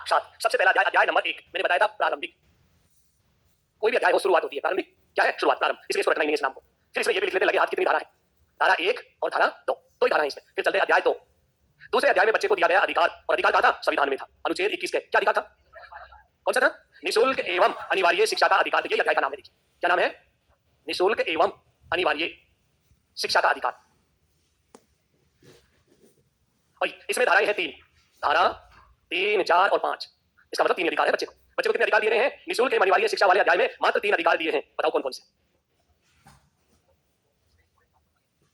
साक्षात। सबसे पहला अध्याय, अध्याय नंबर 1 मैंने बताया था प्रारंभिक। कोई भी अध्याय हो शुरुआत होती है, प्रारंभिक क्या है? शुरुआत, प्रारंभ, इसलिए इसको रखना ही नहीं है इस नाम को। फिर इसमें ये भी लिख लेते लगे हाथ कितनी धारा है, धारा 1 और धारा 2, दो ही धारा है इसमें। फिर चलते अध्याय 2। दूसरे अध्याय में बच्चे को दिया गया अधिकार, और अधिकार कहा था संविधान में था, अनुच्छेद 21 के क्या अधिकार था? कौन सा था? निःशुल्क एवं अनिवार्य शिक्षा का अधिकार। ये अध्याय का नाम है, देखिए क्या नाम है? निःशुल्क एवं अनिवार्य शिक्षा का अधिकार। और इसमें धाराएं हैं 3, धारा 3, 4 और 5। इसका मतलब 3 अधिकार है बच्चे को। बच्चे को कितने अधिकार दिए गए हैं? निःशुल्क एवं अनिवार्य शिक्षा वाले अध्याय में मात्र 3 अधिकार दिए हैं। बताओ कौन कौन से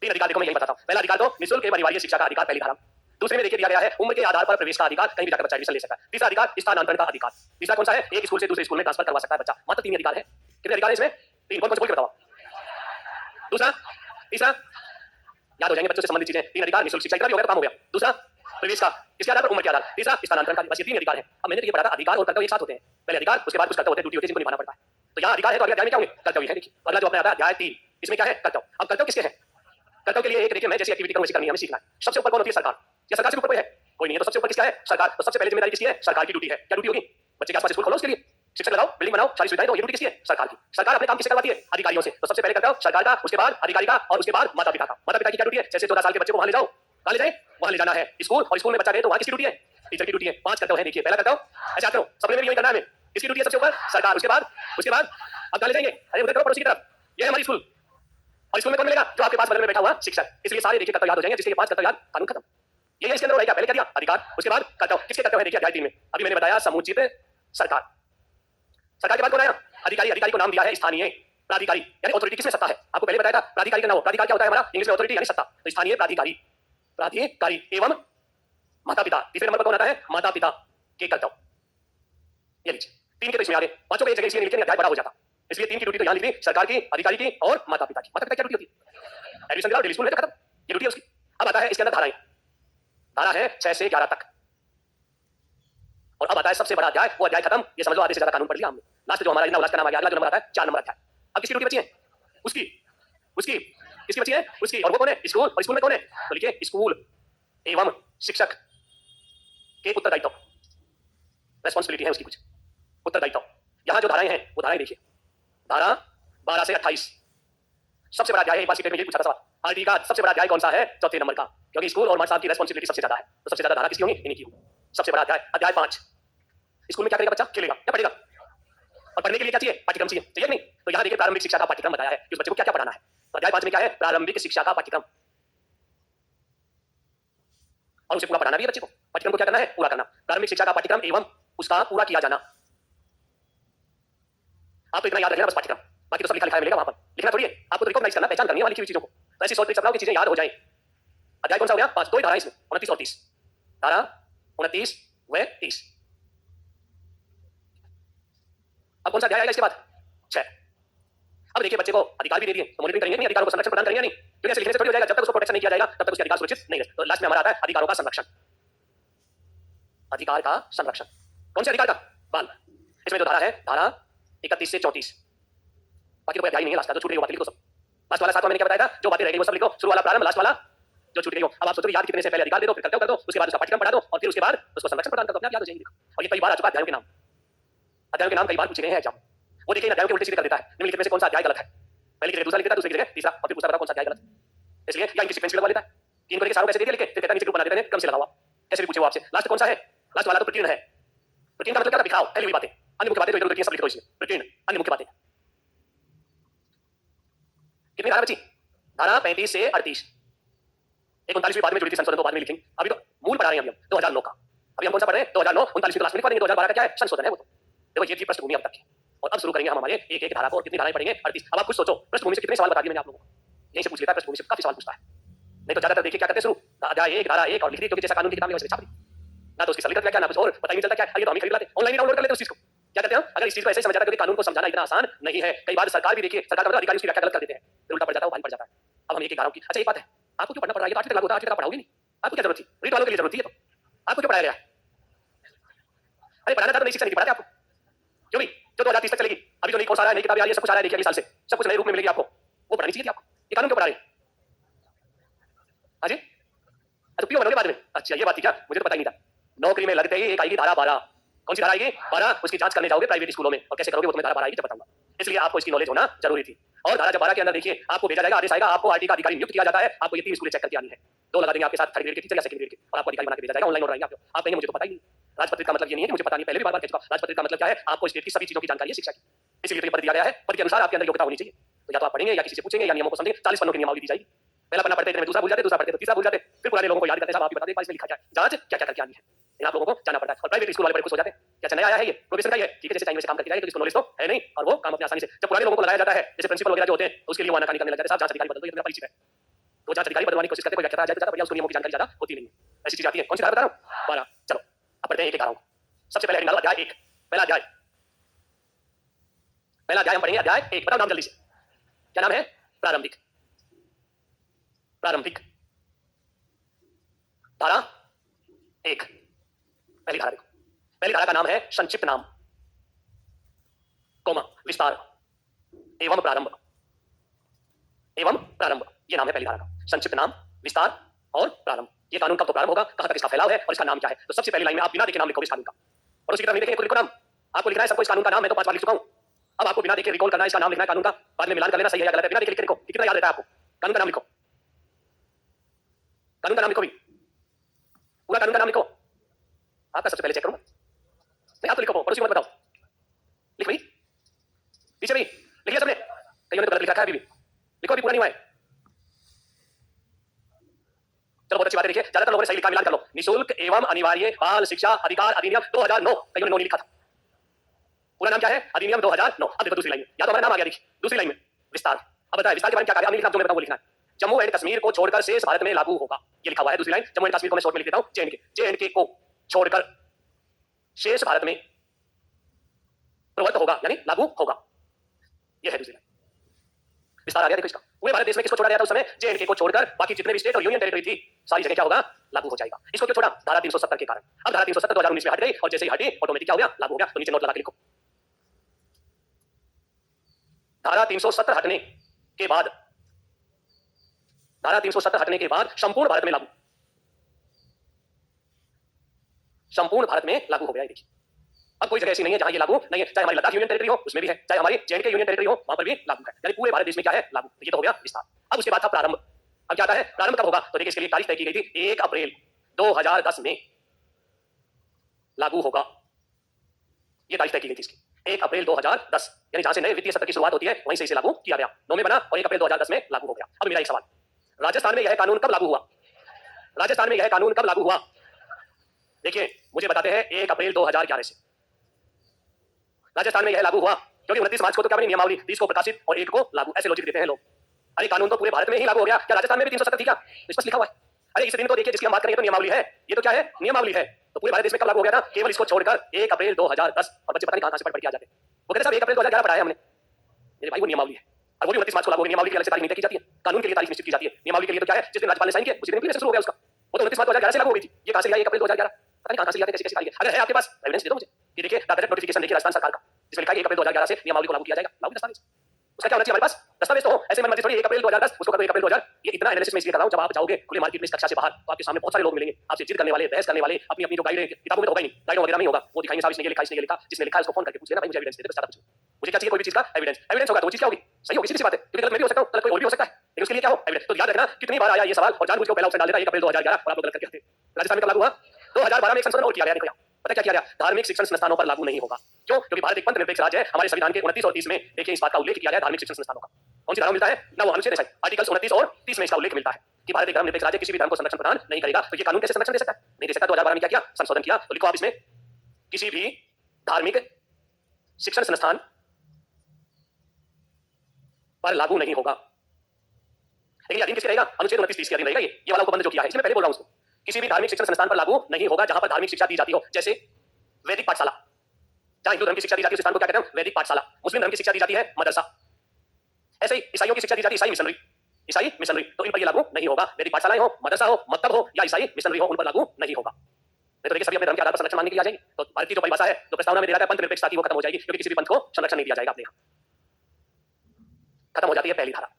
3 अधिकार? देखो मैं यही बताता हूं। पहला अधिकार तो निःशुल्क एवं अनिवार्य शिक्षा का अधिकार, पहली धारा। दूसरे में देखिए दिया गया है उम्र के आधार पर प्रवेश का अधिकार, कहीं भी जाकर बच्चा एडमिशन ले सकता है। तीसरा अधिकार स्थानांतरण का अधिकार। तीसरा कौन सा है? एक स्कूल से दूसरे स्कूल में ट्रांसफर करवा सकता है बच्चा। मात्र 3 अधिकार है। कितने अधिकार है इसमें? 3। कौन कौन से बोल के बताओ? दूसरा, तीसरा, याद हो जाएंगे बच्चों से संबंधित चीजें। 3 अधिकार, निःशुल्क शिक्षा, इतना भी हो गया तो काम हो गया। दूसरा प्रवेश का, किसके आधार पर? उम्र के आधार। तीसरा स्थानांतरण का, बस ये 3 अधिकार है। अब मैंने तो ये पढ़ा था अधिकार और कर्तव्य एक साथ होते हैं। पहले अधिकार, उसके बाद कुछ कर्तव्य होते हैं, ड्यूटी होती है जिनको निभाना पड़ता है। तो यहाँ अधिकार है तो अगले अध्याय में क्या होंगे? कर्तव्य है। देखिए अगला जो अपना आता है अध्याय 3, इसमें क्या है? कर्तव्य। अब कर्तव्य किसके हैं? कर्तव्य के लिए एक देखिए मैं जैसी एक्टिविटी करूं वैसी करनी है, हमें सीखना है। सबसे ऊपर कौन होती है? सरकार। या सरकार से ऊपर कोई है? कोई नहीं है। तो सबसे ऊपर किसका है? सरकार। तो सबसे पहले जिम्मेदारी किसकी है? सरकार की ड्यूटी है। क्या ड्यूटी होगी? बच्चे के आसपास स्कूल खोलो, उसके लिए शिक्षक लगाओ, बिल्डिंग बनाओ, सारी सुविधाएं दो। ये ड्यूटी किसकी है? सरकार की। सरकार अपने काम किससे करवाती है? अधिकारियों से। तो सबसे पहले कर्तव्य सरकार का, उसके बाद अधिकारी का, और उसके बाद माता पिता का। माता पिता की क्या ड्यूटी है? जैसे 14 साल के बच्चे को वहां ले जाओ, कहां ले जाए? वहां ले जाना है स्कूल, और स्कूल में बच्चा गए तो वहां किसकी ड्यूटी है? टीचर की ड्यूटी है। 5 कर्तव्य है। देखिए पहला कर्तव्य, ऐसा करो सपने में भी यही करना है हमें। किसकी ड्यूटी है सबसे ऊपर? सरकार। उसके बाद अब कहां ले जाएंगे? अरे उधर करो, पड़ोसी की तरफ। ये है हमारी स्कूल, और स्कूल में कौन मिलेगा? जो आपके पास बगल में बैठा हुआ शिक्षक। इसलिए सारे देखिए कर्तव्य याद हो जाएंगे। जिसके 5 कर्तव्य याद, कानून खत्म। ये इसके अंदर हो क्या? पहले क्या दिया? अधिकार, उसके बाद कर्तव्य। किसके कर्तव्य है? देखिए अध्याय 3 में अभी मैंने बताया समुचित सरकार। सरकार के बाद कौन आया? अधिकारी। अधिकारी को नाम दिया है स्थानीय प्राधिकारी, यानी अथॉरिटी। किसमें सत्ता है? आपको पहले बताया था प्राधिकारी का नाम। प्राधिकार क्या होता है हमारा? इंग्लिश में अथॉरिटी यानी सत्ता। तो स्थानीय प्राधिकारी, प्राधिकारी एवं माता पिता। तीसरे नंबर पर कौन आता है? माता पिता के कर्तव्य। ये लीजिए 3 के तो इसमें आ गए, 5 को एक जगह इसलिए लिखते हैं अध्याय बड़ा हो जाता। इसलिए 3 की ड्यूटी तो यहाँ लिख दी, सरकार की, अधिकारी की और माता पिता की। माता पिता की क्या ड्यूटी होती है? एडमिशन दिलाओ, डेली स्कूल में तो खत्म, ये ड्यूटी है उसकी। अब आता है इसके अंदर धाराएं। धारा है 6 से 11 तक। और अब आता है सबसे बड़ा अध्याय, वो अध्याय खत्म। ये समझ लो आधे से ज्यादा कानून पढ़ लिया हमने। लास्ट जो हमारा लास्ट का नाम आ गया, अगला जो नंबर आता है 4 नंबर अध्याय। अब किसकी ड्यूटी बची है? उसकी, उसकी, किसकी बची है? उसकी। और वो कौन है? स्कूल। और स्कूल में कौन है? तो लिखिए स्कूल एवं शिक्षक के उत्तरदायित्व, रेस्पॉन्सिबिलिटी है उसकी कुछ, उत्तरदायित्व। यहाँ जो धाराएं हैं वो धाराएं देखिए, धारा 12 से 28। सबसे बड़ा अध्याय है। एक बार सीटेट में ये पूछा था सवाल, आरटी का सबसे बड़ा अध्याय कौन सा है? चौथे नंबर का, क्योंकि स्कूल और मास्टर साहब की रेस्पॉन्सिबिलिटी सबसे ज्यादा है। तो सबसे ज्यादा धारा किसकी होगी? इन्हीं की होगी। सबसे बड़ा अध्याय, अध्याय 5। स्कूल में क्या करेगा बच्चा? खेलेगा या पढ़ेगा? और पढ़ने के लिए क्या चाहिए? पाठ्यक्रम चाहिए, चाहिए नहीं? तो यहाँ देखिए प्रारंभिक शिक्षा का पाठ्यक्रम बताया है कि उस बच्चे को क्या क्या पढ़ाना है। तो अध्याय 5 में क्या है? प्रारंभिक शिक्षा का पाठ्यक्रम। और उसे पूरा पढ़ाना भी है बच्चे को। पाठ्यक्रम को क्या करना है? पूरा करना। प्रारंभिक शिक्षा का पाठ्यक्रम एवं उसका पूरा किया जाना। आपको इतना याद रखना बस पाठ्यक्रम, बाकी तो सब लिखा लिखा मिलेगा वहां पर। लिखना थोड़ी है, आपको तो रिकॉग्नाइज करना, पहचान करनी है वाली चीजों को। तो ऐसी शॉर्ट ट्रिक्स अपनाओ कि चीजें याद हो जाए। अध्याय कौन सा हो गया? 5। दो ही धारा इसमें, 29 और 30। धारा 29 व 30। अब कौन सा अध्याय आएगा इसके बाद? 6। अब देखिए बच्चे को अधिकार भी दे दिए, तो मॉनिटरिंग करेंगे नहीं, अधिकारों को संरक्षण प्रदान करेंगे नहीं, क्योंकि ऐसे लिखने से थोड़ी हो जाएगा। जब तक उसको प्रोटेक्शन नहीं किया जाएगा तब तक उसके अधिकार सुरक्षित नहीं है। तो लास्ट में हमारा आता है अधिकारों का संरक्षण। अधिकार का संरक्षण कौन से अधिकार का? बाल। इसमें जो धारा है, धारा 31 से 34। बाकी तो कोई अध्याय नहीं है लास्ट का, जो छूट गई वो बातें लिखो सब। लास्ट वाला 7 मैंने क्या बताया था? जो बातें रह गई वो सब लिखो, शुरू वाला प्रारंभ, लास्ट वाला जो छूट गई हो। अब आप सोचो याद कितने से? पहले अधिकार दे दो, फिर कर्तव्य कर दो, उसके बाद उसका पाठ्यक्रम पढ़ा दो, और फिर उसके बाद उसको संरक्षण प्रदान कर दो। अपने आप याद हो जाएंगे। देखो, और ये कई बार आ चुका अध्यायों के नाम। अध्यायों के नाम कई बार पूछे गए हैं एग्जाम। वो देखिए अध्यायों के उल्टे सीधे कर देता है। निम्नलिखित में से कौन सा अध्याय गलत है? पहले की जगह दूसरा लिख देता है, दूसरी की जगह तीसरा, और फिर पूछता है कौन सा अध्याय गलत है। इसलिए या इनकी सीक्वेंस लगवा लेता है। 3 को देखिए सारों कैसे दे दिया लिखे, फिर कहता है नीचे ग्रुप बना देते हैं क्रम से लगा हुआ। कैसे भी पूछे वो आपसे। लास्ट कौन सा है? लास्ट वाला तो प्रकीर्ण है। प्रकीर्ण का मतलब क्या? दिखाओ, पहली हुई बातें, अन्य मुख्य बातें जो इधर-उधर की सब लिख दो इसमें। प्रकीर्ण, अन्य मुख्य बातें। कितनी धारा बची? धारा 35 से 38। एक 39वीं बाद में जुड़ी थी संशोधन, तो बाद में लिखेंगे। अभी तो मूल पढ़ा रहे हैं अभी हम 2009 का। अभी हम कौन सा पढ़ रहे हैं? 2009। 39वीं क्लास में लिखवा देंगे। 2012 का क्या है? संशोधन है वो तो। देखो ये थी पृष्ठभूमि अब तक की, और अब शुरू करेंगे हम हमारे एक एक धारा को। और कितनी धाराएं पढ़ेंगे? 38। अब आप कुछ सोचो, पृष्ठभूमि से कितने सवाल बता दिए मैंने आप लोगों को। यहीं से पूछ लेता है, पृष्ठभूमि से काफी सवाल पूछता है। नहीं तो ज्यादातर देखिए क्या करते हैं, शुरू अध्याय 1 धारा 1 और लिख दी, क्योंकि जैसा कानून की किताब में वैसे छाप दी। ना तो उसकी सरलीकरण क्या, ना कुछ और पता ही नहीं चलता क्या है। ये तो हम ही खरीद लाते, ऑनलाइन डाउनलोड कर लेते उस चीज को। क्या करते हैं अगर इस चीज को ऐसे समझ जाता है, क्योंकि कानून को समझाना इतना आसान नहीं है। कई बार सरकार भी देखिए, सरकार का अधिकारी उसकी व्याख्या गलत कर देते हैं, फिर उल्टा पड़ जाता है, वो भारी पड़ जाता है। अब हम एक एक धाराओं की, अच्छा एक बात है, आपको क्यों पढ़ना पड़ रहा है? ये 8वीं तक लागू होता है, 8वीं तक पढ़ाओगे नहीं? आपको क्या जरूरत थी? रीट वालों के लिए जरूरत थी। तो आपको क्यों पढ़ाया गया? अरे पढ़ाना था तो नई शिक्षा नहीं पढ़ाते आपको, क्यों नहीं? जो 2030 तक चलेगी। अभी जो नई कोर्स आ रहा है, नई किताब आ रही है, सब कुछ आ रहा है देखिए अगले साल से, सब कुछ नए रूप में मिलेगी आपको। वो पढ़ानी चाहिए थी आपको। ये कानून क्यों पढ़ा रहे हैं? हाँ जी, अच्छा पीओ बनोगे बाद में? अच्छा ये बात थी क्या? मुझे तो पता ही नहीं था। नौकरी में लगते ही एक आएगी धारा 12। कौन सी धारा आएगी? 12, उसकी जांच करने जाओगे प्राइवेट स्कूलों में, और कैसे करोगे वो तुम्हें धारा 12 आएगी जब बताऊंगा। इसलिए आपको इसकी नॉलेज होना जरूरी थी। और धारा जब 12 के अंदर देखिए आपको भेजा जाएगा, आदेश आएगा, आपको आरटी का अधिकारी नियुक्त किया जाता है, आपको ये 3 स्कूलें चेक करके आनी है। 2 लगा देंगे आपके साथ, थर्ड ग्रेड के टीचर या सेकंड ग्रेड के, और आपको अधिकारी बना के भेजा जाएगा। ऑनलाइन ऑर्डर आएंगे आपको। आप कहेंगे मुझे तो पता ही नहीं। राजपत्रित का मतलब ये नहीं है कि मुझे पता नहीं, पहले भी बार-बार कह चुका। राजपत्रित का मतलब क्या है? आपको स्टेट की सभी चीजों की जानकारी है शिक्षा की। इसीलिए तो ये पद दिया गया है। पद के अनुसार आपके अंदर योग्यता होनी चाहिए। तो या तो आप पढ़ेंगे या किसी से पूछेंगे या नियमों को समझेंगे। 40 पन्नों की नियमावली दी जाएगी। पहला पन्ना पढ़ते थे, दूसरा भूल जाते, दूसरा पढ़ते तो तीसरा भूल जाते, फिर पुराने लोगों को याद करते, साहब आप ही बता दें इसमें लिखा क्या है, जांच क्या-क्या करके आनी है। इन आप लोगों को जानना पड़ता है। और प्राइवेट स्कूल वाले बड़े खुश हो जाते हैं। क्या अच्छा नया आया है ये? प्रोफेसर का ये ठीक है, जैसे टाइम में से काम करके जाएगा, तो इसको नॉलेज तो है नहीं, और वो काम अपने आसानी से। जब पुराने लोगों को लगाया जाता है, जैसे प्रिंसिपल वगैरह जो होते हैं, उसके लिए वो आनाकानी करने लग जाते हैं, साहब जांच अधिकारी बदल दो, ये तो मेरा परिचित है। तो जांच अधिकारी बदलवाने की कोशिश करते हैं, कोई व्याख्याता आ जाए तो ज्यादा बढ़िया, उसको नियमों की जानकारी ज्यादा होती नहीं है। ऐसी चीज आती है। कौन सी धारा बता रहा हूं? 12। चलो अब पढ़ते हैं एक-एक धाराओं को। सबसे पहले निकालो अध्याय 1। पहला अध्याय हम पढ़ेंगे अध्याय 1। बताओ नाम जल्दी से, क्या नाम है? प्रारंभिक। प्रारंभिक धारा 1। पहली धारा देखो। पहली धारा का नाम है संक्षिप्त नाम, कोमा, विस्तार एवं प्रारंभ। एवं प्रारंभ, ये नाम है पहली धारा का। संक्षिप्त नाम, विस्तार और प्रारंभ। ये कानून कब तो प्रारंभ होगा, कहां तक इसका फैलाव है और इसका नाम क्या है। तो सबसे पहली लाइन में आप बिना देखे नाम लिखोगे इस कानून का, और उसकी तरफ नहीं देखेंगे, खुद लिखो नाम। आपको लिखना है सबको इस कानून का नाम। मैं तो 5 बार लिख चुका हूं। अब आपको बिना देखे रिकॉल करना है, इसका नाम लिखना है कानून का, बाद में मिलान कर लेना सही है या गलत है। बिना देखे लिख के लिखो, कितना याद रहता है आपको। कानून का नाम लिखो, कानून का नाम लिखो भी, पूरा कानून का नाम लिखो। आपका सबसे पहले चेक करूंगा। नहीं आप तो लिखो, पड़ोसी मत बताओ। लिख भाई, पीछे भी लिख लिया सबने? कईयों ने तो गलत लिखा है अभी भी। लिखो, अभी पूरा नहीं हुआ है। चलो बहुत अच्छी बात है। देखिए ज्यादातर लोगों ने सही लिखा, मिलान कर लो। निःशुल्क एवं अनिवार्य बाल शिक्षा अधिकार अधिनियम 2009। कईयों ने नो नहीं लिखा था। पूरा नाम क्या है? अधिनियम 2009। अब देखो दूसरी लाइन में, या तो हमारा नाम आ गया। देखिए दूसरी लाइन में विस्तार। अब बताए विस्तार के बारे में क्या कहा? लिखना जो मैं बताऊं वो लिखना है। जम्मू एंड कश्मीर को छोड़कर शेष भारत में लागू होगा, ये लिखा हुआ है दूसरी लाइन। जम्मू एंड कश्मीर को मैं शॉर्ट में लिख देता हूं, जे एंड के को छोड़कर शेष भारत में प्रवर्त होगा, यानी लागू होगा। ये है दूसरी लाइन। विस्तार आ गया देखो इसका। पूरे भारत देश में किसको छोड़ा गया था उस समय? जे-एंड-के को छोड़कर बाकी जितने भी स्टेट और यूनियन टेरिटरी थी, सारी जगह क्या होगा? लागू हो जाएगा। इसको क्यों छोड़ा? धारा 370 के कारण। अब धारा 370 2019 में हट गई, और जैसे ही हटी ऑटोमेटिक क्या हो गया? लागू हो गया। तो नीचे नोट लगा के लिखो, धारा 370 हटने के बाद, धारा 370 हटने के बाद संपूर्ण भारत में लागू, संपूर्ण भारत में लागू हो गया। देखिए अब कोई जगह ऐसी नहीं है जहां ये लागू नहीं है। चाहे हमारी लद्दाख यूनियन टेरिटरी हो उसमें भी है, चाहे हमारी जे-एंड-के यूनियन टेरिटरी हो वहां पर भी लागू है। यानी पूरे भारत देश में क्या है? लागू। तो ये तो हो गया विस्तार। अब उसके बाद था प्रारंभ। अब क्या आता है? प्रारंभ कब होगा? तो देखिए इसके लिए तारीख तय की गई थी, 1 अप्रैल 2010 में लागू होगा। ये तारीख तय की गई थी इसकी, 1 अप्रैल 2010। यानी जहां से नए वित्तीय सत्र की शुरुआत होती है वहीं से इसे लागू किया गया। 9 में बना और 1 अप्रैल 2010 में लागू हो गया। अब मेरा एक सवाल, राजस्थान में यह कानून कब लागू हुआ? राजस्थान में यह कानून कब लागू हुआ? देखिए मुझे बताते हैं 1 अप्रैल 2011 से राजस्थान में यह लागू हुआ, क्योंकि 29 मार्च को तो क्या बनी नियमावली, 30 को प्रकाशित और 1 को लागू। ऐसे लॉजिक देते हैं लोग। अरे कानून तो पूरे भारत में ही लागू हो गया, क्या राजस्थान में भी 370 थी क्या? स्पष्ट लिखा हुआ है। अरे इस दिन तो देखिए जिसकी हम बात करेंगे तो नियमावली है, ये तो क्या है? नियमावली है। तो पूरे भारत देश में कब लागू हो गया था? केवल इसको छोड़कर 1 अप्रैल 2010। और बच्चे पता नहीं कहां से पढ़ के आ जाते, वो कहते साहब 1 अप्रैल 2011 पढ़ाया हमने। मेरे भाई वो नियमावली है, और वो भी 29 मार्च को लागू हो गई। नियमावली की अलग से तारीख निश्चित की जाती है, कानून के लिए तारीख निश्चित की जाती है। नियमावली के लिए तो क्या है? जिस दिन राज्यपाल ने साइन किया उसी दिन शुरू हो गया उसका। वो तो 29 मार्च 2011 से लागू हो गई थी। ये कहां से लिया? 1 अप्रैल 2011। पता नहीं कहां से लिया, कैसे कैसे आई है। अगर है आपके पास एविडेंस दे दो मुझे। ये देखिए गजट नोटिफिकेशन देखिए राजस्थान सरकार का, जिसमें लिखा है 1 अप्रैल 2011 से नियमावली को लागू किया जाएगा। लागू दस्तावेज उसका क्या होना चाहिए हमारे पास? दस्तावेज तो हो, ऐसे मन मर्जी थोड़ी 1 अप्रैल 2010 उसको कर दो 1 अप्रैल 2000। ये इतना एनालिसिस में इसलिए कर रहा हूं, जब आप जाओगे खुले मार्केट में इस कक्षा से बाहर तो आपके सामने बहुत सारे लोग मिलेंगे, आपसे जिद करने वाले, बहस करने वाले। अपनी अपनी जो गाइड है, किताबों में तो होगा ही नहीं, गाइड वगैरह नहीं होगा, वो दिखाएंगे साहब इसने ये लिखा, इसने ये लिखा। जिसने लिखा है उसको फोन करके पूछ लेना, भाई मुझे एविडेंस दे दे, बस ज्यादा कुछ नहीं। मुझे क्या चाहिए? कोई भी चीज का एविडेंस। एविडेंस होगा तो वो चीज क्या होगी? सही होगी, सीधी सी बात है। क्योंकि गलत मैं भी हो सकता हूं, गलत कोई और भी हो सकता है, लेकिन उसके लिए क्या हो? एविडेंस। तो याद रखना कितनी बार आया ये सवाल, और जानबूझ के पहला ऑप्शन डाल देता है 1 अप्रैल 2011 और आप लोग गलत करके आते हैं। राजस्थान में कब लागू हुआ? 2012 में एक संशोधन और किया गया। देखो पता क्या किया गया? धार्मिक शिक्षण संस्थानों पर लागू नहीं होगा। क्यों? क्योंकि भारत एक पंथ निरपेक्ष राज्य है। हमारे संविधान के 29 और 30 में देखिए इस बात का उल्लेख किया गया है धार्मिक शिक्षण संस्थानों का। कौन सी धारा मिलता है ना? वो अनुच्छेद है आर्टिकल 29 और 30 में इसका उल्लेख मिलता है कि भारत एक धर्मनिरपेक्ष राज्य किसी भी धर्म को संरक्षण प्रदान नहीं करेगा। तो ये कानून कैसे संरक्षण दे सकता है? नहीं दे सकता। 2012 में क्या किया? संशोधन किया। तो लिखो आप इसमें, किसी भी धार्मिक शिक्षण संस्थान पर लागू नहीं होगा। लेकिन अधीन किसके रहेगा? अनुच्छेद 29 30 के अधीन रहेगा। ये वाला उपबंध जो किया है, इसमें पहले बोल रहा हूं उसको, किसी भी धार्मिक शिक्षण संस्थान पर लागू नहीं होगा जहां पर धार्मिक शिक्षा दी जाती हो। जैसे वैदिक पाठशाला, जहां हिंदू धर्म की शिक्षा दी जाती है उस स्थान को क्या कहते हैं? वैदिक पाठशाला। मुस्लिम धर्म की शिक्षा दी जाती है मदरसा। ऐसे ही ईसाइयों की शिक्षा दी जाती है ईसाई मिशनरी, ईसाई मिशनरी। तो इन पर ये लागू नहीं होगा। वैदिक पाठशालाएं हो, मदरसा हो, मक्तब हो या ईसाई मिशनरी हो, उन पर लागू नहीं होगा। नहीं तो देखिए सभी अपने धर्म के आधार पर संरक्षण मांगने के लिए आ जाएंगे। तो भारत की जो परिभाषा है, जो प्रस्तावना में दे रहा है पंथ निरपेक्षता की, वो खत्म हो जाएगी, क्योंकि किसी भी पंथ को संरक्षण नहीं दिया जाएगा। अपने यहाँ खत्म हो जाती है पहली धारा,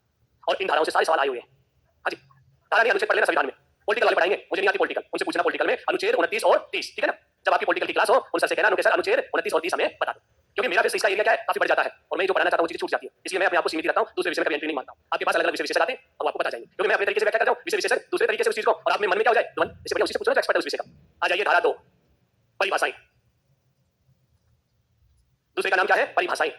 और इन धाराओं से सारे सवाल आए हुए हैं। हाँ जी, धारा नहीं अनुच्छेद पढ़ लेना संविधान में। पॉलिटिकल वाले पढ़ाएंगे, मुझे नहीं आती पॉलिटिकल, उनसे पूछना पॉलिटिकल में अनुच्छेद 29 और 30, ठीक है ना? जब आपकी पॉलिटिकल की क्लास हो उन सर से कहना अनुके सर अनुच्छेद 29 और 30 हमें बता दो, क्योंकि मेरा फिर इसका एरिया क्या है काफी बढ़ जाता है और मैं जो पढ़ाना चाहता हूँ वो चीज छूट जाती है, इसलिए मैं अपने आप को सीमित रखता हूँ, दूसरे विषय में कभी एंट्री नहीं मानता हूँ। आपके पास अलग अलग विषय विशेषक आते हैं और आपको पता चाहिए, क्योंकि मैं अपने तरीके से व्याख्या कर रहा हूँ विषय विशेषक दूसरे तरीके से उस चीज को, और आप में मन में क्या हो जाए ध्वन, इससे बढ़िया उसी से पूछो ना एक्सपर्ट है उस विषय का। आ जाइए धारा 2 परिभाषाएं। दूसरे का नाम क्या है परिभाषाएं।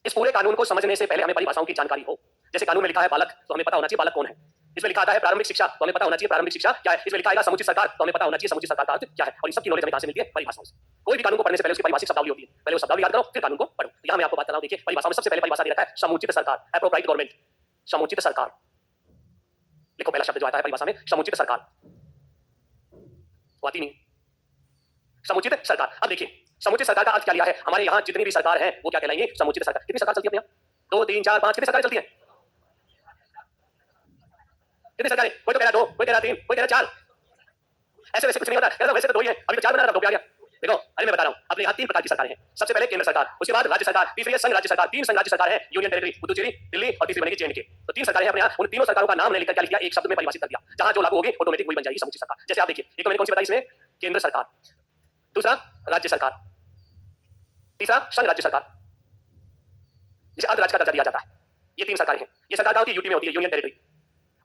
इस पूरे कानून को समझने से पहले हमें परिभाषाओं की जानकारी हो। जैसे कानून में लिखा है बालक, तो हमें पता होना चाहिए बालक कौन है। इसमें लिखा आता है प्रारंभिक शिक्षा, तो हमें पता होना चाहिए प्रारंभिक शिक्षा क्या है। इसमें लिखा है समुचित सरकार, तो हमें पता होना चाहिए समुचित सरकार का अर्थ क्या है। और इन सब की नॉलेज हमें कहां से मिलती है परिभाषाओं से। कोई भी कानून को पढ़ने से पहले उसकी परिभाषिक शब्दावली होती है, पहले वो शब्दावली याद करो फिर कानून को पढ़ो। यहां मैं आपको बात कर रहा हूं, देखिए परिभाषा में सबसे पहले परिभाषा दे रखा है समुचित सरकार, एप्रोप्रिएट गवर्नमेंट। समुचित सरकार लिखो, पहला शब्द जो आता है परिभाषा में समुचित सरकार, आती नहीं समुचित सरकार। अब देखिए समुचित सरकार का अर्थ क्या लिया है, हमारे यहाँ जितनी भी सरकार है वो क्या कहलाएंगे समुचित सरकार। कितनी सरकार चलती है अपने यहाँ 2 3 4 5 कितनी सरकार चलती है, कितनी सरकारें, कोई तो कह रहा 2 कोई कह रहा 3 कोई कह रहा 4, ऐसे वैसे कुछ नहीं होता, कहता वैसे तो 2 ही है, अभी तो 4 बना रहा 2 पे आ गया। देखो अरे मैं बता रहा हूँ अपने यहाँ 3 प्रकार की सरकारें हैं। सबसे पहले केंद्र सरकार, उसके बाद राज्य सरकार, तीसरी है संघ राज्य सरकार। 3 संघ राज्य सरकार है यूनियन टेरिटरी, पुदुचेरी, दिल्ली और तीसरी बनेगी जेएंडके। तो 3 सरकारें हैं अपने यहाँ, उन तीनों सरकारों का नाम ने लिखकर क्या लिख दिया एक शब्द में परिभाषित कर दिया, जहां जो लागू होगी ऑटोमेटिक वही बन जाएगी समुचित सरकार। जैसे आप देखिए एक तो मैंने कौन सी बताई इसमें केंद्र सरकार, दूसरा राज्य सरकार, तीसरा संघ राज्य सरकार जिसे अर्ध राज्य का दर्जा दिया जाता है। ये 3 सरकारें हैं। ये सरकार होती है यूटी में होती है यूनियन टेरिटरी,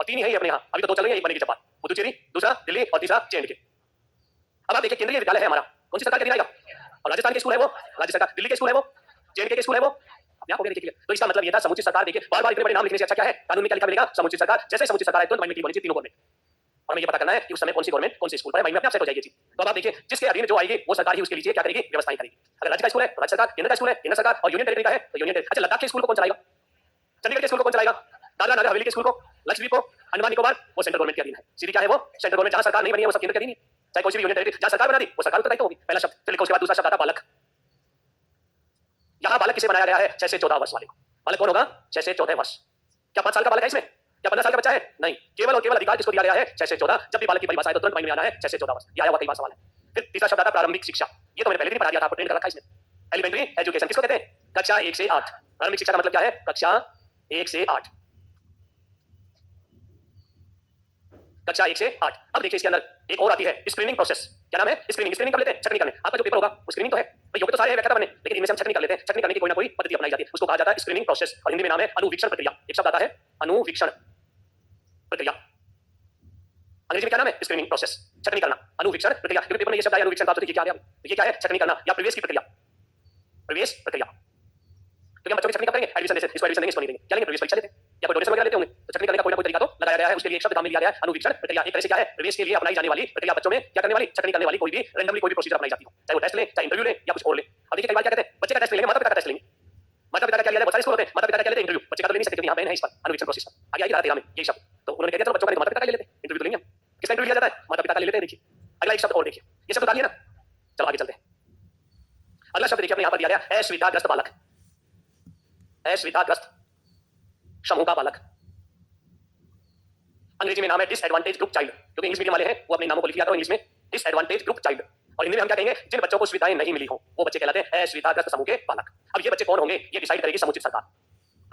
और 3 ही है अपने यहाँ, अभी तो 2 चल रही है, एक बनेगी जब पुदुचेरी, दूसरा दिल्ली और तीसरा जेएंडके। अब आप देखिए केंद्रीय विद्यालय है हमारा, कौन सी सरकार के अधीन आएगा, और राजस्थान के स्कूल है वो राज्य सरकार, दिल्ली के स्कूल है वो जेएनके के स्कूल है वो अपने आप हो गया। देखिए तो इसका मतलब ये था समुचित सरकार। देखिए बार बार इतने बड़े नाम लिखने से अच्छा क्या है कानून में क्या लिखा मिलेगा समुचित सरकार। जैसे समुचित सरकार है तो माइंड में बनी तीनों गवर्नमेंट, और हमें ये पता करना है कि उस समय कौन सी गवर्नमेंट कौन से स्कूल पर है, माइंड में अपने आप सेट हो जाएगी चीज। तो अब आप देखिए जिसके अधीन जो आएगी वो सरकार ही उसके लिए क्या करेगी व्यवस्थाएं करेगी। अगर राज्य का स्कूल है राज्य सरकार, केंद्र का स्कूल है केंद्र सरकार, और यूनियन टेरिटरी का है तो यूनियन टेरिटरी। अच्छा लद्दाख के स्कूल को कौन चलाएगा, चंडीगढ़ के स्कूल को कौन चलाएगा, दादरा नगर हवेली के स्कूल को, लक्षद्वीप को, अंडमान निकोबार, वो सेंट्रल गवर्नमेंट के अधीन है। सीधी क्या है वो सेंट्रल गवर्नमेंट। जहां सरकार नहीं बनी है वो सब केंद्र के अधीन है, चाहे कोई सी भी यूनियन टेरिटरी जहां सरकार बना दी वो सरकार उत्तरदायित्व होगी। पहला शब्द, फिर लिखो उसके बाद दूसरा शब्द आता बालक। यहाँ बालक किसे बनाया गया है 6 से 14 वर्ष वाले को। बालक कौन होगा 6 से 14 वर्ष। क्या 5 साल का बालक है इसमें, क्या 15 साल का बच्चा है, नहीं, केवल और केवल अधिकार किसको दिया गया है 6 से 14। जब भी बालक की परिभाषा है तो तुरंत माइंड में आना है 6 से 14 वर्ष। ये आया हुआ कई बार सवाल है। फिर तीसरा शब्द आता प्रारंभिक शिक्षा, ये तो मैंने पहले भी पढ़ा दिया था, आपको ट्रेन कर रखा है इसमें। एलिमेंट्री एजुकेशन किसको कहते हैं, कक्षा 1 से 8। प्रारंभिक शिक्षा का मतलब क्या है कक्षा 1 से 8, कक्षा 1 से 8। अब देखिए इसके अंदर एक और आती है स्क्रीनिंग प्रोसेस। क्या नाम है स्क्रीनिंग, स्क्रीनिंग कर लेते हैं छटनी करने। आपका जो पेपर होगा वो स्क्रीनिंग तो है भाई, योग्य तो सारे हैं व्याख्याता बने, लेकिन इनमें से हम छटनी कर लेते हैं। छटनी करने की कोई ना कोई पद्धति अपनाई जाती है, उसको कहा जाता है स्क्रीनिंग प्रोसेस, और हिंदी में नाम है अनुवीक्षण प्रक्रिया। एक शब्द आता है अनुवीक्षण प्रक्रिया, अंग्रेजी में क्या नाम है स्क्रीनिंग प्रोसेस, छटनी करना, अनुवीक्षण प्रक्रिया। क्योंकि पेपर में ये शब्द आया अनुवीक्षण का, तो देखिए क्या आ गया, ये क्या है छटनी करना या प्रवेश की प्रक्रिया, प्रवेश प्रक्रिया। क्योंकि हम बच्चों की छटनी कब करेंगे एडमिशन जैसे, इसको एडमिशन देंगे इसको नहीं देंगे, क्या लेंगे प्रवेश परीक्षा लेते हैं या कोई डोनेशन वगैरह लेते होंगे, तो छटनी करने का कोई ना कोई तरीका तो लगाया गया है। उसके लिए एक शब्द काम में लिया गया है अनुवीक्षण प्रक्रिया। एक तरह से क्या है प्रवेश के लिए अपनाई जाने वाली प्रक्रिया, बच्चों में क्या करने वाली छटनी करने वाली कोई भी रैंडमली कोई भी प्रोसीजर अपनाई जाती हो, चाहे वो टेस्ट ले चाहे इंटरव्यू ले या कुछ और ले। अब देखिए कई बार क्या कहते हैं बच्चे का टेस्ट लेंगे, माता पिता का टेस्ट लेंगे। माता पिता का क्या लिया जाए, बहुत सारे स्कूल होते हैं माता पिता का क्या लेते हैं इंटरव्यू, बच्चे का तो ले नहीं सकते क्योंकि यहाँ बैन है इस पर अनुवीक्षण प्रोसेस पर। आगे आएगी धारा 13 में यही शब्द, तो उन्होंने कह दिया चलो बच्चों का माता पिता का ले लेते हैं, इंटरव्यू तो लेंगे हम, किसका इंटरव्यू लिया जाता है माता पिता का ले लेते हैं। देखिए अगला एक शब्द और देखिए, ये शब्द उतारिए ना, चलो आगे चलते हैं। अगला शब्द देखिए अपने यहाँ पर दिया गया असुविधाग्रस्त बालक, असुविधाग्रस्त समूह का बालक। अंग्रेजी में नाम है डिसएडवांटेज ग्रुप चाइल्ड, क्योंकि इंग्लिश मीडियम वाले हैं वो अपने नामों को लिख लिया करो इंग्लिश में डिसएडवांटेज ग्रुप चाइल्ड, और हिंदी में हम क्या कहेंगे जिन बच्चों को सुविधाएं नहीं मिली हो वो बच्चे कहलाते हैं असुविधाग्रस्त समूह के बालक। अब ये बच्चे कौन होंगे ये डिसाइड करेगी समुचित सरकार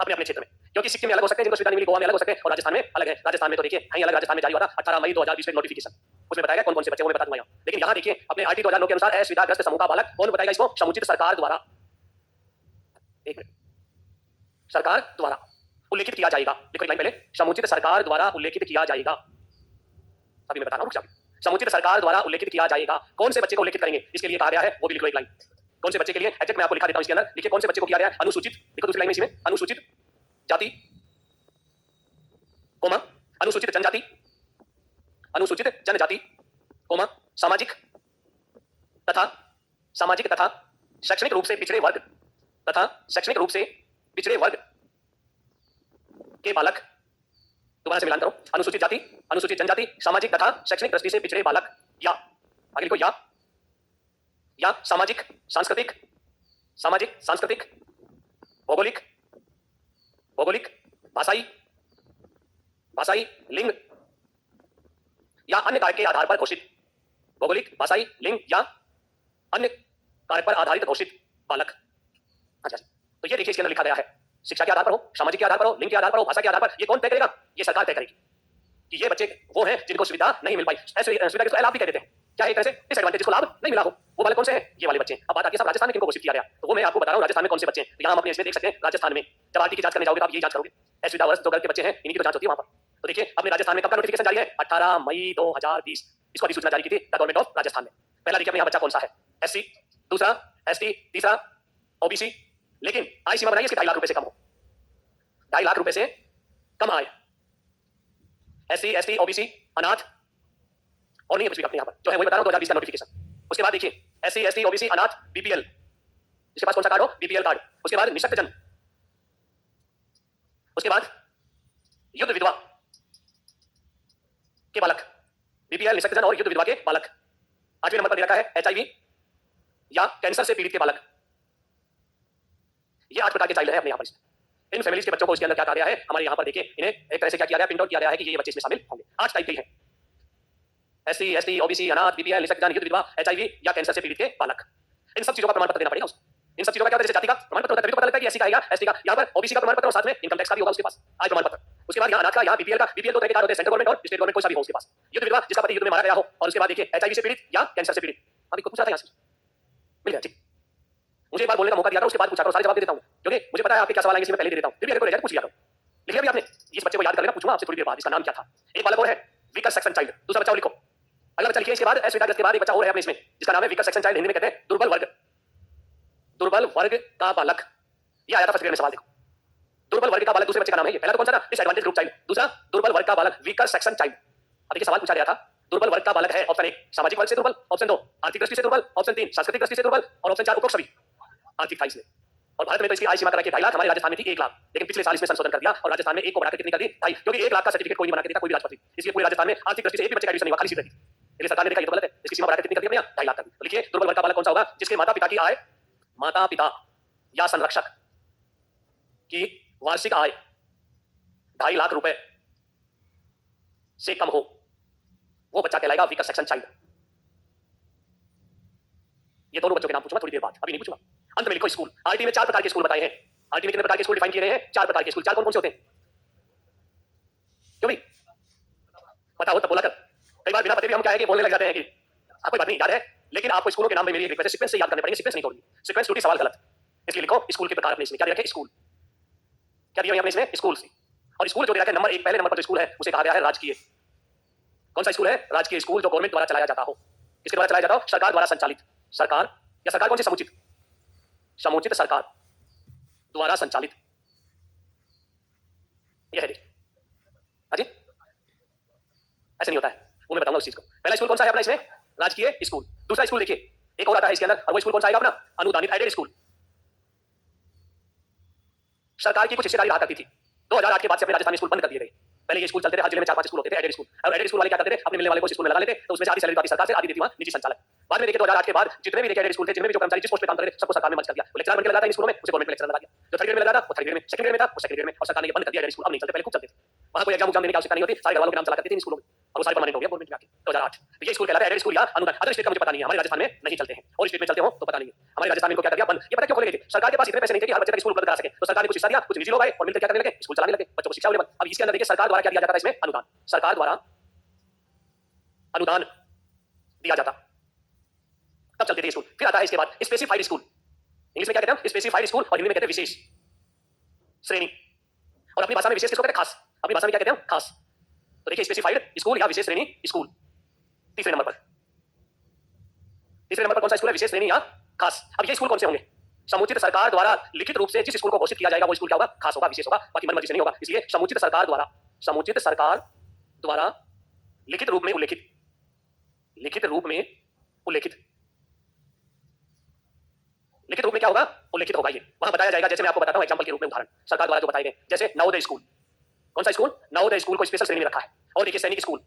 अपने अपने क्षेत्र में, क्योंकि सिक्किम में अलग हो सकते हैं जिनको सुविधा नहीं मिली, गोवा में अलग हो सकते हैं, और राजस्थान में अलग है। राजस्थान में तो देखिए कहीं अलग, राजस्थान में जारी हुआ था 18 मई 2020 में नोटिफिकेशन, उसमें बताया कौन कौन से बच्चे वो मैं बता दूंगा यहाँ। लेकिन यहाँ देखिए अपने आरटी 2009 के अनुसार असुविधाग्रस्त समूह का बालक कौन बताएगा इसको समुचित सरकार द्वारा, एक मिनट, सरकार द्वारा उल्लेखित किया जाएगा। देखो एक लाइन पहले, समुचित सरकार द्वारा उल्लेखित किया जाएगा, अभी मैं बता रहा हूँ, समुचित सरकार द्वारा उल्लेखित किया जाएगा। कौन से बच्चे को उल्लेखित करेंगे इसके लिए कहा गया है वो भी लिखो एक लाइन, कौन से बच्चे के लिए एडजेक्ट मैं आपको लिखा देता हूं इसके अंदर। देखिए कौन से बच्चे को किया गया है अनुसूचित, देखो दूसरी लाइन में इसमें अनुसूचित जाति कोमा अनुसूचित जनजाति, अनुसूचित जनजाति कोमा सामाजिक तथा शैक्षणिक रूप से पिछड़े वर्ग तथा शैक्षणिक रूप से पिछड़े वर्ग के बालक। दोबारा से मिलान करो, अनुसूचित जाति, अनुसूचित जनजाति, सामाजिक तथा शैक्षणिक दृष्टि से पिछड़े बालक, या आगे लिखो या सामाजिक सांस्कृतिक भौगोलिक भाषाई लिंग या अन्य कारक के आधार पर घोषित, भौगोलिक भाषाई लिंग या अन्य कारक पर आधारित घोषित बालक। अच्छा तो ये देखिए इसके अंदर लिखा गया है शिक्षा के आधार पर हो, सामाजिक के आधार पर हो, लिंग के आधार पर हो, भाषा के आधार पर, ये कौन तय करेगा ये सरकार तय करेगी। कि ये बच्चे वो हैं जिनको सुविधा नहीं मिल पाई, ऐसे सुविधा के लाभ भी कह देते हैं, क्या एक तरह से डिसएडवांटेज, जिसको लाभ नहीं मिला हो, वो वाले कौन से हैं, ये वाले बच्चे हैं। अब बात आती है सब राजस्थान में किनको घोषित किया गया, तो वो मैं आपको बता रहा हूँ राजस्थान में कौन से बच्चे हैं। तो यहाँ हम अपने इसमें देख सकते हैं राजस्थान में जब आरटी की जांच करने जाओगे तो आप यही जांच करोगे, असुविधा वर्ष जो के बच्चे हैं इन्हीं की तो जांच होती है वहां पर। तो देखिए अपने राजस्थान में कब का नोटिफिकेशन जारी है, 18 मई 2020, इसको अधिसूचना जारी की थी द गवर्नमेंट ऑफ राजस्थान में। पहला देखिए अपने यहाँ बच्चा कौन सा है, एससी, दूसरा एसटी, तीसरा ओबीसी, लेकिन आय सीमा बनाइए इसके 2.5 लाख रुपए से कम हो, 2.5 लाख रुपए से कम आए, एससी एसटी ओबीसी अनाथ और नहीं है कुछ भी अपने यहाँ पर, जो है वही बता रहा हूँ 2020 का नोटिफिकेशन। उसके बाद देखिए एससी एसटी ओबीसी अनाथ बीपीएल, इसके पास कौन सा कार्ड हो, बीपीएल कार्ड। उसके बाद निशक्त जन, उसके बाद युद्ध विधवा के बालक, बीपीएल निशक्त जन और युद्ध विधवा के बालक। 8वें नंबर पर दे रखा है एचआईवी या कैंसर से पीड़ित के बालक। ये 8 प्रकार के चाइल्ड है अपने यहाँ पर। इन फैमिलीज के बच्चों को इसके अंदर क्या कहा गया है, हमारे यहाँ पर देखिए इन्हें एक तरह से क्या किया गया, प्रिंट आउट किया गया है कि ये बच्चे इसमें शामिल होंगे। 8 टाइप के हैं, एससी एसटी ओबीसी अनाथ बीपीएल निशक्त जन युद्ध विधवा एचआईवी या कैंसर से पीड़ित के बालक। इन सब चीजों का प्रमाण पत्र देना पड़ेगा उसको। इन सब चीजों का क्या होता है, जैसे जाति का प्रमाण पत्र होता है तभी तो पता लगता है कि एससी का है या एसटी का, यहाँ पर ओबीसी का प्रमाण पत्र और साथ में इनकम टैक्स का भी होगा उसके पास, आय प्रमाण पत्र। उसके बाद यहाँ अनाथ का, यहाँ बीपीएल का, बीपीएल 2 तरह के कार्ड होते हैं, सेंट्रल गवर्नमेंट और स्टेट गवर्नमेंट, कोई सा भी हो उसके पास। युद्ध विधवा जिसका पति युद्ध में मारा गया हो, और उसके बाद देखिए एचआईवी से पीड़ित या कैंसर से पीड़ित। अभी कुछ पूछा था यहाँ से, मिल गया, ठीक। मुझे एक बार बोलने का मौका दिया था, उसके बाद पूछा करो, सारे जवाब दे देता हूँ क्योंकि मुझे पता है आपके क्या सवाल आएंगे, इसलिए मैं पहले दे देता हूँ, फिर भी अगर कोई रह जाए पूछ लिया करो। लिखिए अभी आपने, इस बच्चे को याद कर लेना, पूछूंगा आपसे थोड़ी देर बाद इसका नाम क्या था। एक बालक और है वीकर सेक्शन चाइल्ड, दूसरा बच्चा और लिखो। अगला बच्चा लिखिए इसके बाद असुविधाग्रस्त के बाद एक बच्चा और है अपने इसमें जिसका नाम है वीकर सेक्शन चाइल्ड, हिंदी में कहते हैं दुर्बल वर्ग, दुर्बल वर्ग का बालक। ये आया था फर्स्ट ग्रेड में सवाल, देखो दुर्बल वर्ग का बालक दूसरे बच्चे का नाम है ये। पहला तो कौन सा था, डिसएडवांटेज ग्रुप चाइल्ड, दूसरा दुर्बल वर्ग का बालक वीकर सेक्शन चाइल्ड। अब देखिए सवाल पूछा गया था, दुर्बल वर्ग का बालक है ऑप्शन 1 सामाजिक वर्ग से दुर्बल, ऑप्शन 2 आर्थिक दृष्टि से दुर्बल, ऑप्शन 3 सांस्कृतिक दृष्टि से दुर्बल और ऑप्शन 4 उपरोक्त सभी। आर्थिक था इसमें, और भारत में तो इसकी आय सीमा करा के 2.5 लाख, हमारे राजस्थान में थी 1 लाख, लेकिन पिछले साल इसमें संशोधन कर दिया और राजस्थान में 1 को बढ़ाकर कितनी कर दी, 2.5, क्योंकि 1 लाख का सर्टिफिकेट कोई नहीं बना के देता कोई भी राजपति, इसलिए पूरे राजस्थान में आर्थिक दृष्टि से एक भी बच्चे का एडमिशन नहीं हुआ, खाली सीट रही। इसलिए सरकार ने देखा ये तो गलत है, इसकी सीमा बढ़ाकर कितनी कर दी, 2.5 लाख कर दी। तो लिखिए दुर्बल वर्ग का बालक कौन सा होगा, जिसके माता पिता की आय, माता पिता या संरक्षक की वार्षिक आय 2.5 लाख रुपए से कम हो, वो बच्चा कहलाएगा वीकर सेक्शन चाइल्ड। ये दोनों बच्चों के नाम पूछूंगा थोड़ी देर बाद, अभी नहीं पूछूंगा। अंत में लिखो स्कूल। आरटी में 4 प्रकार के स्कूल बताए हैं। आरटी में कितने प्रकार के स्कूल डिफाइन किए गए हैं, 4 प्रकार के स्कूल। 4 कौन कौन से होते हैं, क्यों भाई पता हो तब बोला कर। कई बार बिना पते भी हम क्या है कि बोलने लग जाते हैं कि आपको बात नहीं याद है, लेकिन आपको स्कूलों के नाम में मेरी एक रिक्वेस्ट है, सीक्वेंस से याद करने पड़ेंगे, सीक्वेंस नहीं तोड़नी, सीक्वेंस टूटी सवाल गलत। इसलिए लिखो स्कूल के प्रकार अपने इसमें क्या दिया है, स्कूल क्या दिया है अपने इसमें, स्कूल से। और स्कूल जो दिया है नंबर 1 पहले नंबर पर जो स्कूल है उसे कहा गया है राजकीय। कौन सा स्कूल है, राजकीय स्कूल, जो गवर्नमेंट द्वारा चलाया जाता हो। किसके द्वारा चलाया जाता हो, सरकार द्वारा संचालित। सरकार या सरकार कौन सी, समुचित, समुचित सरकार द्वारा संचालित। यह है अजी, ऐसे नहीं होता है, वो मैं बताऊंगा उस चीज को। पहला स्कूल कौन सा है अपना इसमें, राजकीय स्कूल। दूसरा स्कूल देखिए एक और आता है इसके अंदर, और वो स्कूल कौन सा आएगा अपना, अनुदानित एडेड स्कूल। सरकार की कुछ हिस्सेदारी रहा करती थी, 2008 के बाद से अपने राजस्थान में स्कूल बंद कर दिए गए। पहले ये स्कूल चलते थे, हर जिले में 4-5 स्कूल होते थे एडेड स्कूल। और एडेड स्कूल वाले क्या करते थे, अपने मिलने वाले को स्कूल में लगा लेते, तो उसमें से आधी सैलरी आती सरकार से, आधी देती वहां निजी संचालक। बाद में देखिए 2008 के बाद जितने भी एडेड स्कूल थे, जितने भी जो कर्मचारी जिस पोस्ट पे काम करते थे, सबको सरकार ने मर्ज कर दिया। लेक्चरर बनकर लगाता है इन स्कूलों में, उसे गवर्नमेंट में लेक्चरर लगा दिया। जो थर्ड ग्रेड में लगा था वो थर्ड ग्रेड में, सेकंड ग्रेड में था वो सेकंड ग्रेड में, और सरकार ने ये बंद कर दिया एडेड स्कूल, अब नहीं चलते, पहले खूब चलते थे। वहां कोई एग्जाम देने की आवश्यकता नहीं होती, सारे घर वालों के नाम चला करते थे इन स्कूलों में, और वो सारे परमानेंट हो गया गवर्नमेंट में आके 2008। तो ये स्कूल कहलाता है एडेड स्कूल या अनुदान। अदर स्टेट का मुझे पता नहीं है, हमारे राजस्थान में नहीं चलते हैं, और स्टेट में चलते हो तो पता नहीं है। हमारे राजस्थान में इनको क्या कर दिया बंद। ये पता क्यों खोले गए थे, सरकार के पास इतने पैसे नहीं थे कि हर बच्चे तक स्कूल उपलब्ध करा सके, तो सरकार ने कुछ हिस्सा दिया, कुछ निजी लोग आए और मिलकर क्या करने लगे, स्कूल चलाने लगे, बच्चों को शिक्षा अवेलेबल। अब इसके अंदर देखिए सरकार द्वारा क्या दिया जाता है, इसमें अनुदान, सरकार द्वारा अनुदान दिया जाता, तब चलते थे स्कूल। फिर आता है इसके बाद स्पेसिफाइड स्कूल, इंग्लिश में क्या कहते हैं, स्पेसिफाइड स्कूल, और हिंदी में कहते हैं विशेष श्रेणी, और अपनी भाषा में विशेष किसको कहते हैं, खास। अपनी भाषा में क्या कहते हैं, खास। तो देखिए स्पेसिफाइड स्कूल या विशेष श्रेणी स्कूल। तीसरे नंबर पर कौन सा स्कूल है, विशेष श्रेणी या खास। अब ये स्कूल कौन से होंगे, समुचित सरकार द्वारा लिखित रूप से जिस स्कूल को घोषित किया जाएगा वो स्कूल क्या होगा, खास होगा, विशेष होगा, बाकी मनमर्जी से नहीं होगा। इसलिए समुचित सरकार द्वारा, समुचित सरकार द्वारा लिखित रूप में उल्लेखित, लिखित रूप में उल्लेखित, लिखित रूप में क्या होगा, उल्लेखित होगा। ये वहां बताया जाएगा, जैसे मैं आपको बताता हूं एग्जांपल के रूप में उदाहरण सरकार द्वारा जो बताए गए, जैसे नवोदय स्कूल। कौन सा स्कूल, नवोदय स्कूल को स्पेशल श्रेणी में रखा है। और देखिए सैनिक स्कूल,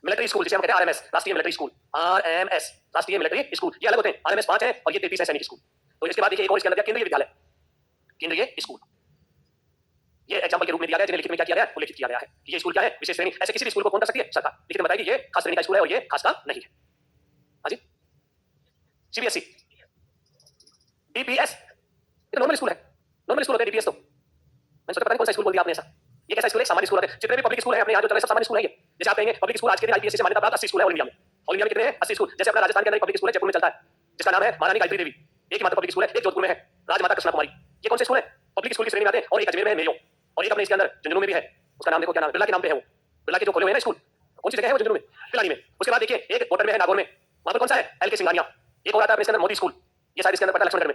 मिलिट्री स्कूल जिसे हम कहते हैं आरएमएस, राष्ट्रीय मिलिट्री स्कूल, आरएमएस राष्ट्रीय मिलिट्री स्कूल, ये अलग होते हैं। आरएमएस 5 है और ये 33 है सैनिक स्कूल। तो इसके बाद देखिए एक और इसके अंदर केंद्रीय विद्यालय, केंद्रीय स्कूल, ये एग्जांपल के रूप में दिया गया, जिन्हें लिखित में क्या किया गया, उल्लेखित किया गया है कि ये स्कूल क्या है, विशेष श्रेणी। ऐसे किसी भी स्कूल को कौन कर सकती है, सरकार लिखित में बताएगी ये खास श्रेणी का स्कूल है और ये खास का नहीं है। हाँ जी, सीबीएसई, डीपीएस, ये नॉर्मल स्कूल है, नॉर्मल स्कूल होते हैं डीपीएस। तो मैंने सोचा पता नहीं कौन सा स्कूल बोल दिया आपने ऐसा। ये कैसा स्कूल है? सामान्य स्कूल है। जितने भी पब्लिक स्कूल है अपने यहाँ जो चल रहे सब सामान्य स्कूल है ये। जैसे आप कहेंगे पब्लिक स्कूल आज के दिन आईपीएससी से मान्यता प्राप्त 80 स्कूल है ऑल इंडिया में। ऑल इंडिया में कितने हैं? 80 स्कूल। जैसे अपना राजस्थान के अंदर पब्लिक स्कूल है, जयपुर में चलता है, जिसका नाम है महारानी गायत्री देवी। एक ही मात्र पब्लिक स्कूल है, एक जोधपुर में है, राजमाता कृष्णा कुमारी। ये कौन से स्कूल है? पब्लिक स्कूल की श्रेणी में आते हैं। और एक अजमेर में है मेयो, और एक अपने इसके अंदर झुंझुनू में भी है। उसका नाम देखो क्या नाम है? बिरला के नाम पे है वो। बिरला के जो खोले हुए हैं ना स्कूल, कौन सी जगह है वो? झुंझुनू में, पिलानी में। उसके बाद देखिए एक कोटर में है, नागौर में। वहां पर कौन सा है? एलके सिंघानिया। एक और आता है अपने इसके अंदर मोदी स्कूल। ये शायद इसके अंदर पड़ता है लक्ष्मणगढ़ में।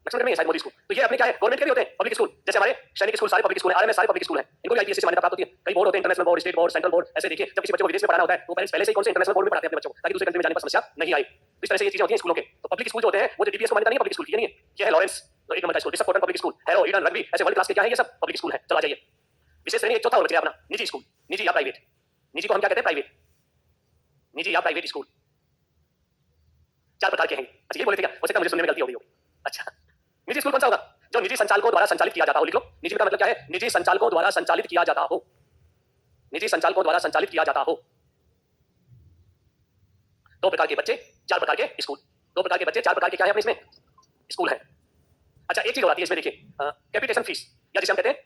लक्ष्मणगढ़ में है शायद मोदी स्कूल। तो ये अपने क्या है? गवर्नमेंट के भी होते हैं पब्लिक स्कूल। जैसे हमारे सैनिक स्कूल सारे पब्लिक स्कूल है, आरएमएस सारे पब्लिक स्कूल है। इनको भी आईपीएससी से मान्यता प्राप्त होती है। कई बोर्ड होते हैं, international board, state board, central board. ऐसे देखिए जब किसी बच्चे को विदेश में पढ़ाना होता है तो पेरेंट्स पहले से ही कौन से इंटरनेशनल बोर्ड में पढ़ाते हैं अपने बच्चों को, ताकि दूसरे कंट्री में जाने पर समस्या नहीं आए। इस तरह से ये चीजें होती हैं स्कूलों के। तो पब्लिक स्कूल जो होते हैं वो डीपीएस को मान्यता नहीं है पब्लिक स्कूल की, ये नहीं है। ये है लॉरेंस तो एक नंबर का स्कूल, डिसअपॉर्टेंट public school, Harrow, Eton, Rugby, ऐसे वर्ल्ड क्लास के क्या है ये सब पब्लिक स्कूल है। चला जाइए विशेष श्रेणी एक चौथा और बच गया अपना निजी स्कूल। निजी या प्राइवेट। निजी को हम क्या कहते हैं? प्राइवेट। निजी या प्राइवेट स्कूल 4 प्रकार के हैं। अच्छा ये बोले थे क्या? हो सकता है मुझे सुनने में गलती हो गई होगी। अच्छा निजी स्कूल कौन सा होगा? जो निजी संचालकों द्वारा संचालित किया जाता हो। लिख लो, निजी का मतलब क्या है? निजी संचालकों द्वारा संचालित किया जाता हो। निजी संचालकों द्वारा संचालित किया जाता हो। 2 प्रकार के बच्चे 4 प्रकार के स्कूल। 2 प्रकार के बच्चे 4 प्रकार के क्या है अपने इसमें? स्कूल है। अच्छा एक चीज और आती है इसमें देखिए, कैपिटेशन फीस, या जिसे हम कहते हैं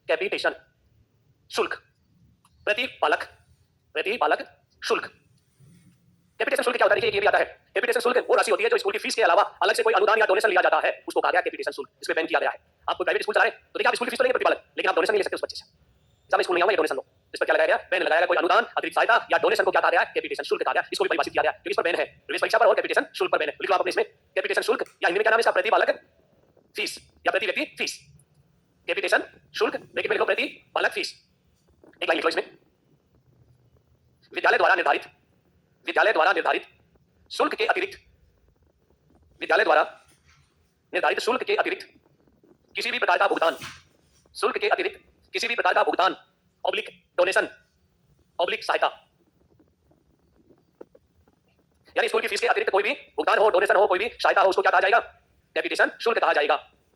कैपिटेशन शुल्क। प्रति बालक शुल्क। कैपिटेशन शुल्क क्या होता है? देखिए ये भी आता है। कैपिटेशन शुल्क वो राशि होती है जो स्कूल की फीस के अलावा अलग से कोई अनुदान या डोनेशन लिया जाता है, उसको कहा गया कैपिटेशन शुल्क। इसमें बैन किया गया है। आप कोई प्राइवेट स्कूल चला रहे हैं तो देखिए आप स्कूल की फीस तो लेंगे प्रतिपालक, लेकिन आप डोनेशन नहीं ले सकते उस बच्चे से। जब स्कूल नहीं आऊंगा ये डोनेशन लो, इस पर क्या लगाया गया? बैन लगाया गया। कोई अनुदान, अतिरिक्त सहायता या डोनेशन को क्या कहा गया? कैपिटेशन शुल्क कहा गया। इसको भी परिभाषित किया गया क्योंकि इस पर बैन है, प्रवेश परीक्षा पर और कैपिटेशन शुल्क पर बैन है। लिख लो आप अपने इसमें कैपिटेशन शुल्क, या हिंदी में क्या नाम है इसका? प्रति बालक फीस या प्रति व्यक्ति फीस। कैपिटेशन शुल्क ब्रैकेट में लिखो प्रति बालक फीस। एक लाइन लिख लो इसमें, विद्यालय द्वारा निर्धारित शुल्क के अतिरिक्त, विद्यालय द्वारा निर्धारित शुल्क के अतिरिक्त किसी भी प्रकार का भुगतान, शुल्क के अतिरिक्त किसी भी प्रकार का भुगतान, ऑब्लिक डोनेशन, ऑब्लिक सहायता, यानी स्कूल की फीस के अतिरिक्त कोई भी भुगतान हो, डोनेशन हो, कोई भी सहायता हो, उसको क्या कहा जाएगा? कैपिटेशन शुल्क कहा जाएगा।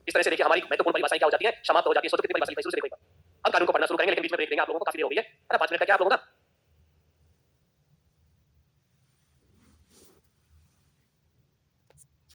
इस तरह से देखिए हमारी महत्वपूर्ण परिभाषाएं क्या हो जाती है, समाप्त हो जाती है। सोचो कितनी परिभाषा लिखी है, शुरू से देखो एक बार। अब कानून को पढ़ना शुरू करेंगे, लेकिन बीच में ब्रेक देंगे आप लोगों को, काफी देर हो गई है ना, 5 मिनट का क्या आप लोगों का